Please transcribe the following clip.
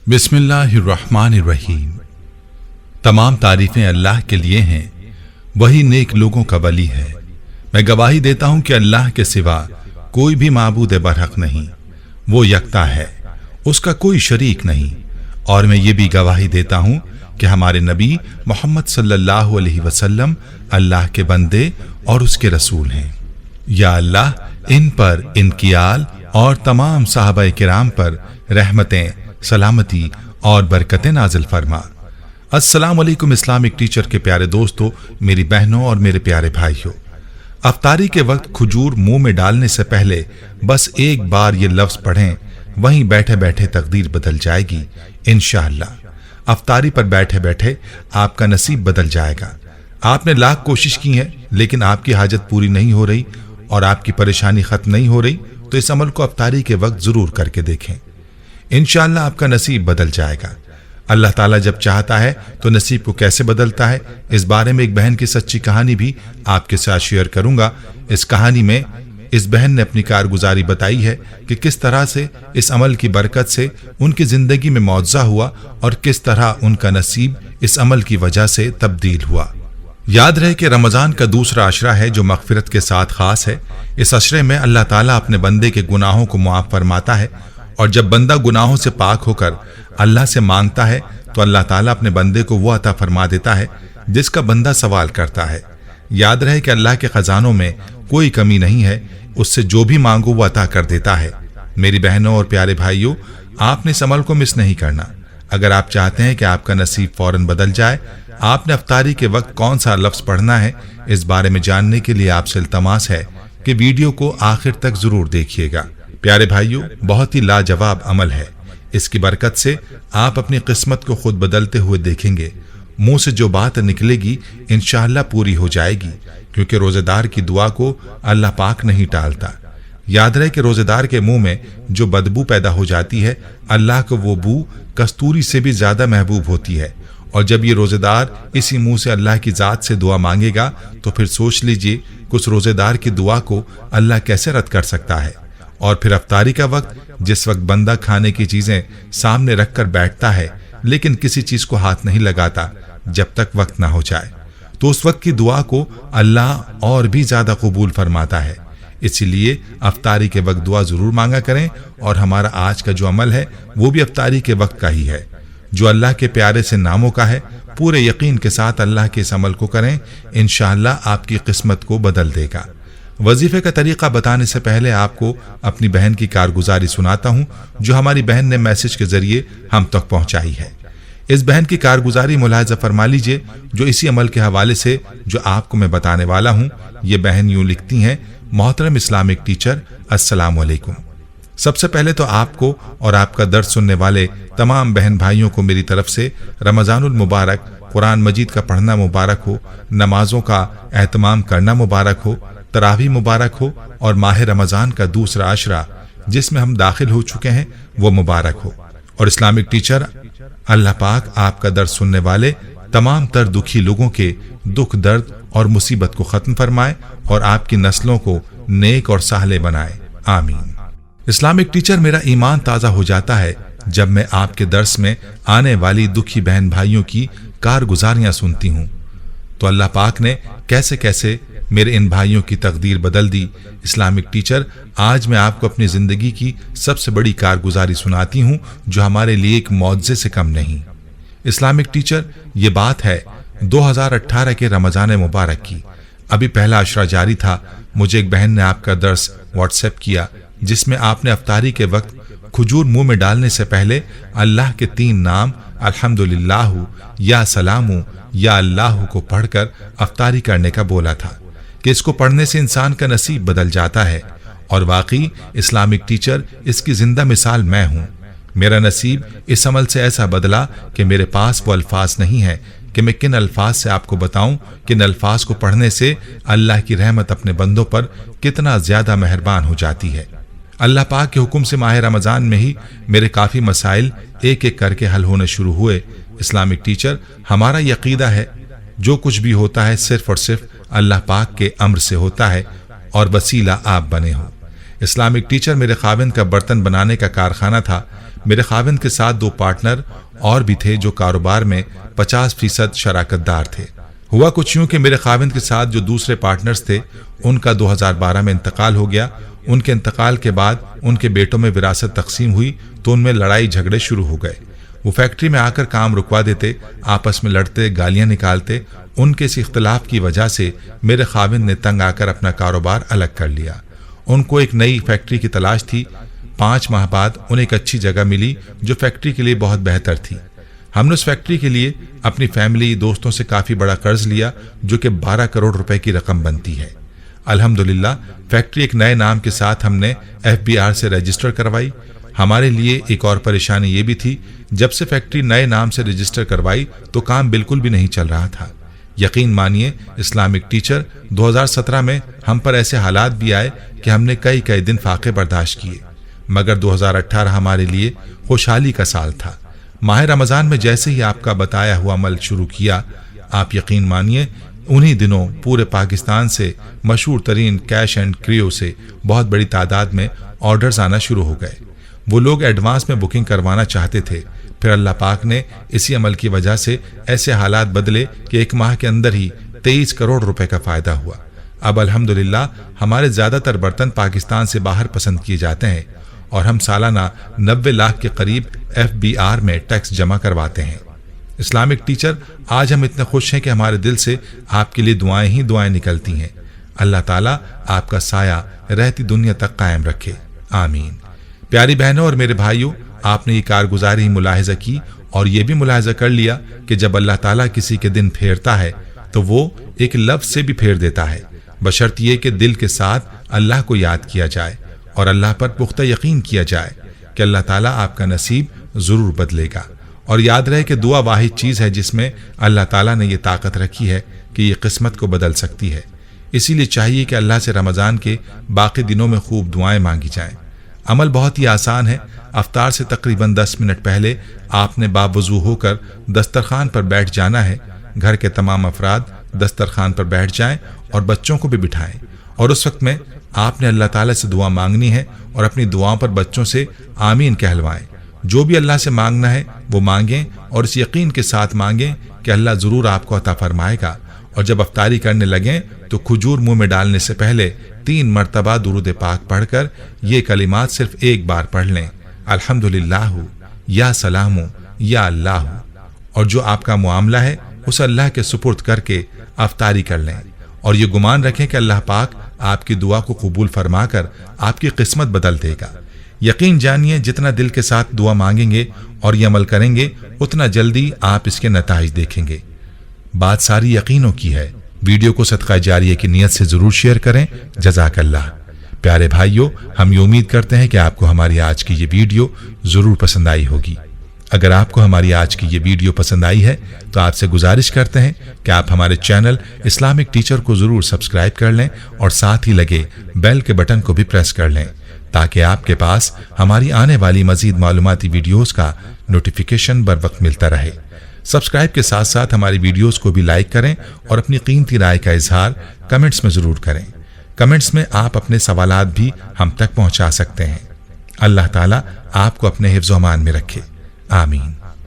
बिस्मिल्लाहिर्रहमानिर्रहीम। तमाम तारीफें अल्लाह के लिए हैं, वही नेक लोगों का वली है। मैं गवाही देता हूं कि अल्लाह के सिवा कोई भी माबूद बरहक नहीं, वो यकता है, उसका कोई शरीक नहीं। और मैं ये भी गवाही देता हूं कि हमारे नबी मोहम्मद सल्लल्लाहु अलैहि वसल्लम अल्लाह के बंदे और उसके रसूल हैं। या अल्लाह इन पर, इनकी आल और तमाम साहबा किराम पर रहमतें, सलामती और बरकतें नाजिल फरमा। अस्सलाम वालेकुम इस्लामिक टीचर के प्यारे दोस्तों, मेरी बहनों और मेरे प्यारे भाइयों, अफ्तारी के वक्त खजूर मुंह में डालने से पहले बस एक बार ये लफ्ज पढ़ें, वहीं बैठे बैठे तकदीर बदल जाएगी इंशाअल्लाह। अफ्तारी पर बैठे बैठे आपका नसीब बदल जाएगा। आपने लाख कोशिश की है लेकिन आपकी हाजत पूरी नहीं हो रही और आपकी परेशानी खत्म नहीं हो रही, तो इस अमल को अफ्तारी के वक्त जरूर करके देखें, इंशाअल्लाह आपका नसीब बदल जाएगा। अल्लाह ताला जब चाहता है तो नसीब को कैसे बदलता है, इस बारे में एक बहन की सच्ची कहानी भी आपके साथ शेयर करूंगा। इस कहानी में इस बहन ने अपनी कारगुजारी बताई है कि किस तरह से इस अमल की बरकत से उनकी जिंदगी में मुआवजा हुआ और किस तरह उनका नसीब इस अमल की वजह से तब्दील हुआ। याद रहे कि रमजान का दूसरा अशरा है जो मगफिरत के साथ खास है। इस अशरे में अल्लाह ताला अपने बंदे के गुनाहों को मुआफ फरमाता है, और जब बंदा गुनाहों से पाक होकर अल्लाह से मांगता है तो अल्लाह ताला अपने बंदे को वो अता फरमा देता है जिसका बंदा सवाल करता है। याद रहे कि अल्लाह के खजानों में कोई कमी नहीं है, उससे जो भी मांगो वो अता कर देता है। मेरी बहनों और प्यारे भाइयों, आपने इस अमल को मिस नहीं करना। अगर आप चाहते हैं कि आपका नसीब फौरन बदल जाए, आपने अफ्तारी के वक्त कौन सा लफ्ज पढ़ना है, इस बारे में जानने के लिए आपसे इल्तमास है कि वीडियो को आखिर तक जरूर देखिएगा। प्यारे भाइयों, बहुत ही लाजवाब अमल है। इसकी बरकत से आप अपनी किस्मत को खुद बदलते हुए देखेंगे। मुंह से जो बात निकलेगी इंशाअल्लाह पूरी हो जाएगी, क्योंकि रोजेदार की दुआ को अल्लाह पाक नहीं टालता। याद रहे कि रोजेदार के मुंह में जो बदबू पैदा हो जाती है, अल्लाह को वो बू कस्तूरी से भी ज्यादा महबूब होती है। और जब ये रोजेदार इसी मुंह से अल्लाह की जात से दुआ मांगेगा तो फिर सोच लीजिए कुछ रोजेदार की दुआ को अल्लाह कैसे रद्द कर सकता है। और फिर अफ्तारी का वक्त, जिस वक्त बंदा खाने की चीजें सामने रखकर बैठता है लेकिन किसी चीज को हाथ नहीं लगाता जब तक वक्त ना हो जाए, तो उस वक्त की दुआ को अल्लाह और भी ज्यादा कबूल फरमाता है। इसीलिए अफ्तारी के वक्त दुआ जरूर मांगा करें। और हमारा आज का जो अमल है वो भी अफ्तारी के वक्त का ही है, जो अल्लाह के प्यारे से नामों का है। पूरे यकीन के साथ अल्लाह के इस अमल को करें, इंशाअल्लाह आपकी किस्मत को बदल देगा। वजीफे का तरीका बताने से पहले आपको अपनी बहन की कारगुजारी सुनाता हूं, जो हमारी बहन ने मैसेज के जरिए हम तक पहुंचाई है। इस बहन की कारगुजारी मुलाहिजा फरमा लीजिए, जो इसी अमल के हवाले से जो आपको मैं बताने वाला हूं। ये बहन यूं लिखती हैं, मोहतरम इस्लामिक टीचर, अस्सलाम वालेकुम। सबसे पहले तो आपको और आपका दर्स सुनने वाले तमाम बहन भाइयों को मेरी तरफ से रमजानुल मुबारक, कुरान मजीद का पढ़ना मुबारक हो, नमाजों का एहतमाम करना मुबारक हो, तरावी मुबारक हो, और माह रमजान का दूसरा अशरा जिसमें हम दाखिल हो चुके हैं वो मुबारक हो। और इस्लामिक टीचर, अल्लाह पाक आपका दर्स सुनने वाले तमाम तर दुखी लोगों के दुख, दर्द और मुसीबत को खत्म फरमाए और आपकी नस्लों को नेक और साहले बनाए, आमीन। इस्लामिक टीचर, मेरा ईमान ताज़ा हो जाता है जब मैं आपके दर्स में आने वाली दुखी बहन भाइयों की कारगुजारियां सुनती हूँ। तो अल्लाह पाक ने कैसे कैसे मेरे इन भाइयों की तकदीर बदल दी। इस्लामिक टीचर, आज मैं आपको अपनी जिंदगी की सबसे बड़ी कारगुजारी सुनाती हूँ, जो हमारे लिए एक मौजज़े से कम नहीं। इस्लामिक टीचर, ये बात है 2018 के रमजान मुबारक की। अभी पहला अशरा जारी था। मुझे एक बहन ने आपका दर्स व्हाट्सएप किया, जिसमें आपने अफ्तारी के वक्त खजूर मुंह में डालने से पहले अल्लाह के 3 नाम अल्हम्दुलिल्लाहु, या सलामु, या अल्लाहु को पढ़कर अफ्तारी करने का बोला था कि इसको पढ़ने से इंसान का नसीब बदल जाता है। और वाकई इस्लामिक टीचर, इसकी जिंदा मिसाल मैं हूँ। मेरा नसीब इस अमल से ऐसा बदला कि मेरे पास वो अल्फाज नहीं है कि मैं किन अल्फाज से आपको बताऊं, किन अल्फाज को पढ़ने से अल्लाह की रहमत अपने बंदों पर कितना ज्यादा मेहरबान हो जाती है। अल्लाह पाक के हुक्म से माह रमजान में ही मेरे काफी मसाइल एक एक करके हल होने शुरू हुए। इस्लामिक टीचर, हमारा यकीदा है जो कुछ भी होता है सिर्फ और सिर्फ अल्लाह पाक के अम्र से होता है और वसीला आप बने हो। इस्लामिक टीचर, मेरे खाविंद का बर्तन बनाने का कारखाना था। میرے خاوند کے ساتھ 2 پارٹنر اور بھی تھے جو کاروبار میں 50% شراکت دار تھے۔ ہوا کچھ یوں کہ میرے خاوند کے ساتھ جو دوسرے پارٹنرز تھے ان کا 2012 میں انتقال ہو گیا۔ ان کے انتقال کے بعد ان کے بیٹوں میں وراثت تقسیم ہوئی تو ان میں لڑائی جھگڑے شروع ہو گئے۔ وہ فیکٹری میں آ کر کام رکوا دیتے، آپس میں لڑتے، گالیاں نکالتے۔ ان کے اس اختلاف کی وجہ سے میرے خاوند نے تنگ آ کر اپنا کاروبار الگ کر لیا۔ ان کو ایک نئی فیکٹری کی تلاش تھی۔ 5 ماہ بعد انہیں ایک اچھی جگہ ملی جو فیکٹری کے لیے بہت بہتر تھی۔ ہم نے اس فیکٹری کے لیے اپنی فیملی، دوستوں سے کافی بڑا قرض لیا جو کہ 12 کروڑ روپے کی رقم بنتی ہے۔ الحمدللہ فیکٹری ایک نئے نام کے ساتھ ہم نے FBR سے رجسٹر کروائی۔ ہمارے لیے ایک اور پریشانی یہ بھی تھی، جب سے فیکٹری نئے نام سے رجسٹر کروائی تو کام بالکل بھی نہیں چل رہا تھا۔ یقین مانیے اسلامک ٹیچر 2017 میں ہم پر ایسے حالات بھی آئے کہ ہم نے کئی دن فاقے برداشت کیے، مگر 2018 ہمارے لیے خوشحالی کا سال تھا۔ ماہ رمضان میں جیسے ہی آپ کا بتایا ہوا عمل شروع کیا، آپ یقین مانیے انہی دنوں پورے پاکستان سے مشہور ترین کیش اینڈ کریو سے بہت بڑی تعداد میں آرڈرز آنا شروع ہو گئے۔ وہ لوگ ایڈوانس میں بکنگ کروانا چاہتے تھے، پھر اللہ پاک نے اسی عمل کی وجہ سے ایسے حالات بدلے کہ 1 ماہ کے اندر ہی 23 کروڑ روپے کا فائدہ ہوا۔ اب الحمدللہ ہمارے زیادہ تر برتن پاکستان سے باہر پسند کیے جاتے ہیں اور ہم سالانہ 90 لاکھ کے قریب FBR میں ٹیکس جمع کرواتے ہیں۔ اسلامک ٹیچر آج ہم اتنے خوش ہیں کہ ہمارے دل سے آپ کے لیے دعائیں ہی دعائیں نکلتی ہیں۔ اللہ تعالیٰ آپ کا سایہ رہتی دنیا تک قائم رکھے، آمین۔ پیاری بہنوں اور میرے بھائیوں، آپ نے یہ کارگزاری ملاحظہ کی اور یہ بھی ملاحظہ کر لیا کہ جب اللہ تعالیٰ کسی کے دن پھیرتا ہے تو وہ ایک لفظ سے بھی پھیر دیتا ہے، بشرط یہ کہ دل کے ساتھ اللہ کو یاد کیا جائے اور اللہ پر پختہ یقین کیا جائے کہ اللہ تعالیٰ آپ کا نصیب ضرور بدلے گا۔ اور یاد رہے کہ دعا واحد چیز ہے جس میں اللہ تعالیٰ نے یہ طاقت رکھی ہے کہ یہ قسمت کو بدل سکتی ہے۔ اسی لیے چاہیے کہ اللہ سے رمضان کے باقی دنوں میں خوب دعائیں مانگی جائیں۔ عمل بہت ہی آسان ہے۔ افطار سے تقریباً 10 منٹ پہلے آپ نے باوضو ہو کر دسترخوان پر بیٹھ جانا ہے۔ گھر کے تمام افراد دسترخوان پر بیٹھ جائیں اور بچوں کو بھی بٹھائیں، اور اس وقت میں آپ نے اللہ تعالیٰ سے دعا مانگنی ہے اور اپنی دعاؤں پر بچوں سے آمین کہلوائیں۔ جو بھی اللہ سے مانگنا ہے وہ مانگیں اور اس یقین کے ساتھ مانگیں کہ اللہ ضرور آپ کو عطا فرمائے گا۔ اور جب افطاری کرنے لگیں تو کھجور منہ میں ڈالنے سے پہلے 3 مرتبہ درود پاک پڑھ کر یہ کلمات صرف ایک بار پڑھ لیں، الحمدللہ یا سلام یا اللہ، اور جو آپ کا معاملہ ہے اس اللہ کے سپرد کر کے افطاری کر لیں، اور یہ گمان رکھیں کہ اللہ پاک آپ کی دعا کو قبول فرما کر آپ کی قسمت بدل دے گا۔ یقین جانیے جتنا دل کے ساتھ دعا مانگیں گے اور یہ عمل کریں گے اتنا جلدی آپ اس کے نتائج دیکھیں گے۔ بات ساری یقینوں کی ہے۔ ویڈیو کو صدقہ جاریہ کی نیت سے ضرور شیئر کریں۔ جزاک اللہ۔ پیارے بھائیوں، ہم یہ امید کرتے ہیں کہ آپ کو ہماری آج کی یہ ویڈیو ضرور پسند آئی ہوگی۔ اگر آپ کو ہماری آج کی یہ ویڈیو پسند آئی ہے تو آپ سے گزارش کرتے ہیں کہ آپ ہمارے چینل اسلامک ٹیچر کو ضرور سبسکرائب کر لیں اور ساتھ ہی لگے بیل کے بٹن کو بھی پریس کر لیں تاکہ آپ کے پاس ہماری آنے والی مزید معلوماتی ویڈیوز کا نوٹیفیکیشن بر وقت ملتا رہے۔ سبسکرائب کے ساتھ ساتھ ہماری ویڈیوز کو بھی لائک کریں اور اپنی قیمتی رائے کا اظہار کمنٹس میں ضرور کریں۔ کمنٹس میں آپ اپنے سوالات بھی ہم تک پہنچا سکتے ہیں۔ اللہ تعالیٰ آپ کو اپنے حفظ و امان میں رکھے، آمین۔